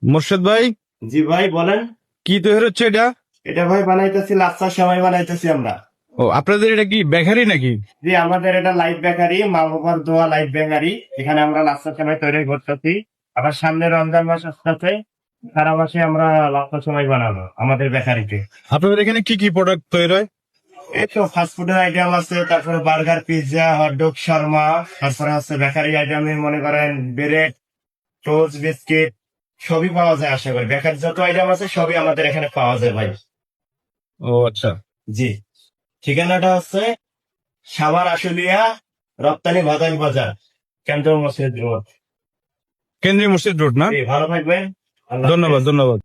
মোর্শেদ ভাই, জি ভাই বলেন। কি তৈরি হচ্ছে এটা? এটা ভাই বানাইতেছি, লাচ্ছার সময় বানাইতেছি আমরা। ও, আপনাদের এটা কি বেকারি নাকি? জি, আমাদের এটা লাইফ বেকারি, মা বাবার দোয়া লাইফ বেকারি। এখানে আমরা লাচ্ছার সময় তৈরি করতেছি। আবার সামনে রমজান মাস আসতেছে, সারা মাসে আমরা লাচ্ছার সময় বানাবো আমাদের বেকারিতে। আপনাদের এখানে কি কি প্রোডাক্ট তৈরি হয়? এই তো ফাস্টফুডের আইটেম আছে, তারপরে বার্গার, পিৎজা, হটডগ, শর্মা। তারপরে আছে বেকারি আইটেমে মনে করেন ব্রেড, টোস্ট, বিস্কিট সবই পাওয়া যায়। আশা করি বেকারি যত আইটেম আছে সবই আমাদের এখানে পাওয়া যায় ভাই। ও আচ্ছা। জি, ঠিকানাটা হচ্ছে সাভার আশুলিয়া রপ্তানি বাদাম বাজার, কেন্দ্র মসজিদ রোড। কেন্দ্রীয় মসজিদ রোড না? জি, ভালো থাকবেন। আল্লাহ হাফেজ। ধন্যবাদ ধন্যবাদ।